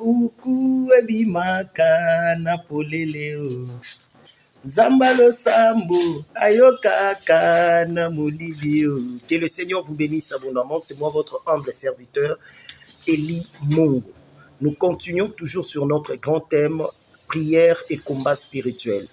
kuku ebimaka na poleleo. Zambalo sambo ayokaka na molilio. Que le Seigneur vous bénisse abondamment. C'est moi votre humble serviteur, Eli Mungu. Nous continuons toujours sur notre grand thème, prière et combat spirituel,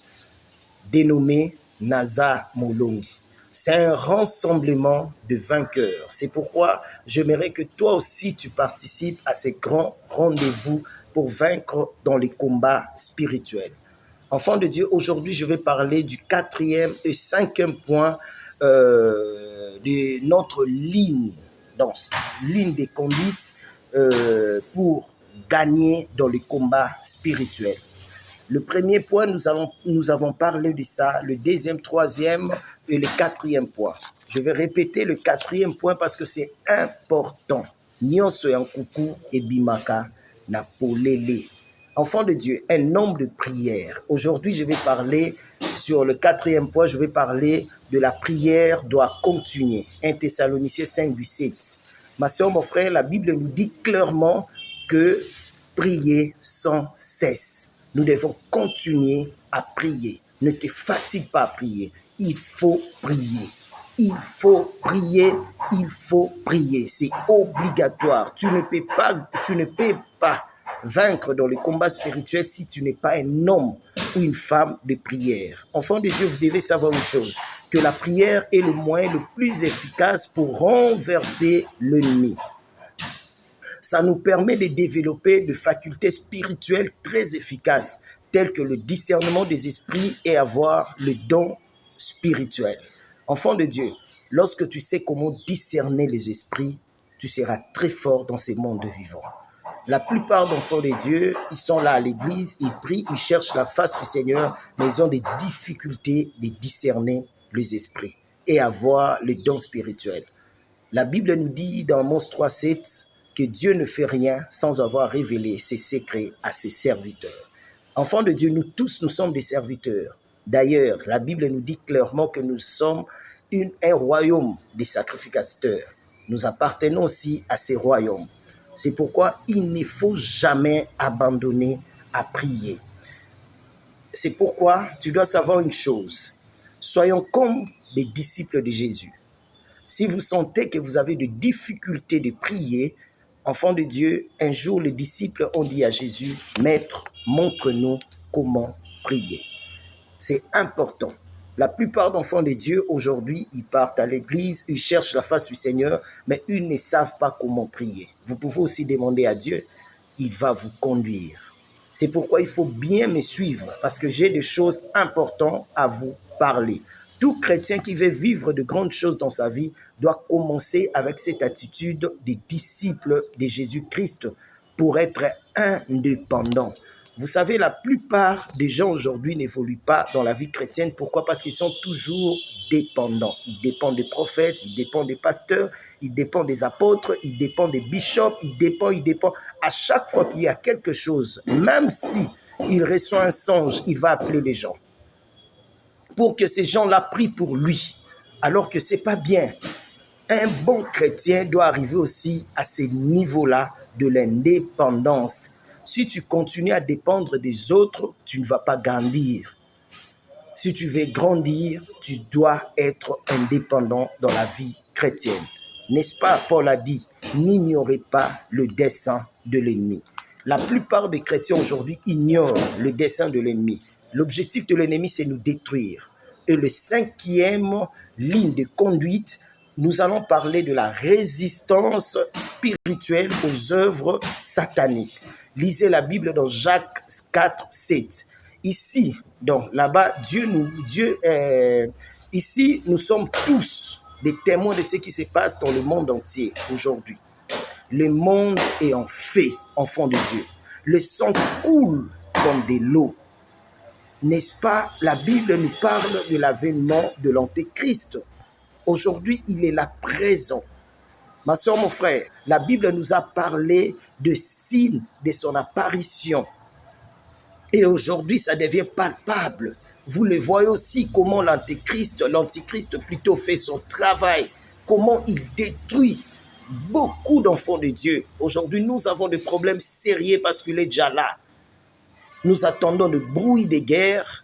dénommé Naza Molongi. C'est un rassemblement de vainqueurs. C'est pourquoi j'aimerais que toi aussi tu participes à ces grands rendez-vous pour vaincre dans les combats spirituels. Enfants de Dieu, aujourd'hui je vais parler du 4e et 5e point de notre ligne des conduites pour gagner dans les combats spirituels. Le premier point, nous avons parlé de ça, le deuxième, troisième et le 4e point. Je vais répéter le 4e point parce que c'est important. Nyonso yankuku et bimaka na polele. Enfant de Dieu, un nombre de prières. Aujourd'hui, je vais parler sur le 4e point, je vais parler de la prière doit continuer. 1 Thessaloniciens 5, 7. Ma soeur, mon frère, la Bible nous dit clairement que prier sans cesse. Nous devons continuer à prier. Ne te fatigue pas à prier. Il faut prier. Il faut prier. Il faut prier. C'est obligatoire. Tu ne peux pas vaincre dans le combat spirituel si tu n'es pas un homme ou une femme de prière. Enfant de Dieu, vous devez savoir une chose, que la prière est le moyen le plus efficace pour renverser l'ennemi. Ça nous permet de développer des facultés spirituelles très efficaces, telles que le discernement des esprits et avoir le don spirituel. Enfant de Dieu, lorsque tu sais comment discerner les esprits, tu seras très fort dans ces mondes vivants. La plupart d'enfants de Dieu, ils sont là à l'église, ils prient, ils cherchent la face du Seigneur, mais ils ont des difficultés de discerner les esprits et avoir le don spirituel. La Bible nous dit dans Amos 3,7 que Dieu ne fait rien sans avoir révélé ses secrets à ses serviteurs. Enfants de Dieu, nous tous, nous sommes des serviteurs. D'ailleurs, la Bible nous dit clairement que nous sommes un royaume des sacrificateurs. Nous appartenons aussi à ces royaumes. C'est pourquoi il ne faut jamais abandonner à prier. C'est pourquoi tu dois savoir une chose. Soyons comme des disciples de Jésus. Si vous sentez que vous avez des difficultés de prier, enfants de Dieu, un jour les disciples ont dit à Jésus, « Maître, montre-nous comment prier. » C'est important. La plupart d'enfants de Dieu, aujourd'hui, ils partent à l'église, ils cherchent la face du Seigneur, mais ils ne savent pas comment prier. Vous pouvez aussi demander à Dieu, il va vous conduire. C'est pourquoi il faut bien me suivre, parce que j'ai des choses importantes à vous parler. Tout chrétien qui veut vivre de grandes choses dans sa vie doit commencer avec cette attitude des disciples de Jésus-Christ pour être indépendant. Vous savez, la plupart des gens aujourd'hui n'évoluent pas dans la vie chrétienne. Pourquoi? Parce qu'ils sont toujours dépendants. Ils dépendent des prophètes, ils dépendent des pasteurs, ils dépendent des apôtres, ils dépendent des bishops, ils dépendent. À chaque fois qu'il y a quelque chose, même si il reçoit un songe, il va appeler les gens pour que ces gens-là prient pour lui, alors que ce n'est pas bien. Un bon chrétien doit arriver aussi à ce niveau-là de l'indépendance. Si tu continues à dépendre des autres, tu ne vas pas grandir. Si tu veux grandir, tu dois être indépendant dans la vie chrétienne. N'est-ce pas, Paul a dit, n'ignorez pas le dessein de l'ennemi. La plupart des chrétiens aujourd'hui ignorent le dessein de l'ennemi. L'objectif de l'ennemi, c'est nous détruire. Et le 5e ligne de conduite, nous allons parler de la résistance spirituelle aux œuvres sataniques. Lisez la Bible dans Jacques 4, 7. Ici, donc là-bas, ici, nous sommes tous des témoins de ce qui se passe dans le monde entier aujourd'hui. Le monde est en feu, enfant de Dieu. Le sang coule comme de l'eau. N'est-ce pas? La Bible nous parle de l'avènement de l'Antéchrist. Aujourd'hui, il est là présent. Ma soeur, mon frère, la Bible nous a parlé de signes de son apparition. Et aujourd'hui, ça devient palpable. Vous le voyez aussi comment l'Antichrist plutôt fait son travail, comment il détruit beaucoup d'enfants de Dieu. Aujourd'hui, nous avons des problèmes sérieux parce qu'il est déjà là. Nous attendons le bruit des guerres,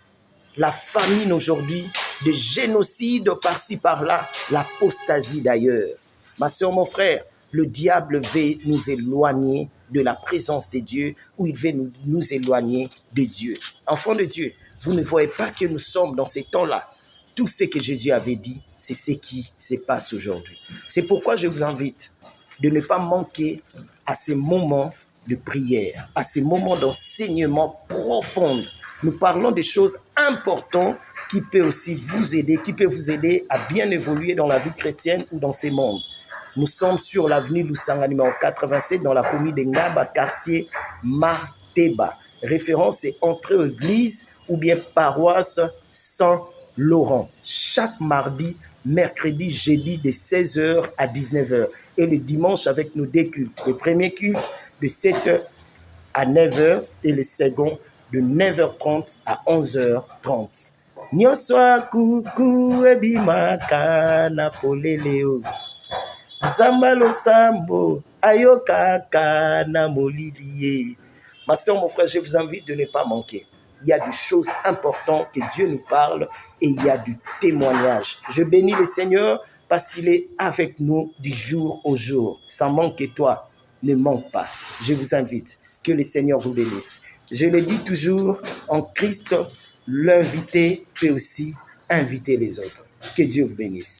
la famine aujourd'hui, des génocides par-ci par-là, l'apostasie d'ailleurs. Ma soeur, mon frère, le diable veut nous éloigner de la présence de Dieu ou il veut nous éloigner de Dieu. Enfants de Dieu, vous ne voyez pas que nous sommes dans ces temps-là. Tout ce que Jésus avait dit, c'est ce qui se passe aujourd'hui. C'est pourquoi je vous invite de ne pas manquer à ces moments de prière, à ces moments d'enseignement profond. Nous parlons des choses importantes qui peuvent aussi vous aider à bien évoluer dans la vie chrétienne ou dans ces mondes. Nous sommes sur l'avenue Lusanga numéro 87 dans la commune de Ngaba, quartier Mateba. Référence est entrée église ou bien paroisse Saint-Laurent. Chaque mardi, mercredi, jeudi de 16h à 19h. Et le dimanche avec nos deux cultes. Le premier culte de 7h à 9h et le second de 9h30 à 11h30. Nyonso kuku ebimaka na poleleo. Zambalo sambo ayokaka na molidie. Ma soeur, mon frère, je vous invite de ne pas manquer. Il y a des choses importantes que Dieu nous parle et il y a du témoignage. Je bénis le Seigneur parce qu'il est avec nous du jour au jour. Sans manquer toi, ne manque pas. Je vous invite. Que le Seigneur vous bénisse. Je le dis toujours, en Christ, l'invité peut aussi inviter les autres. Que Dieu vous bénisse.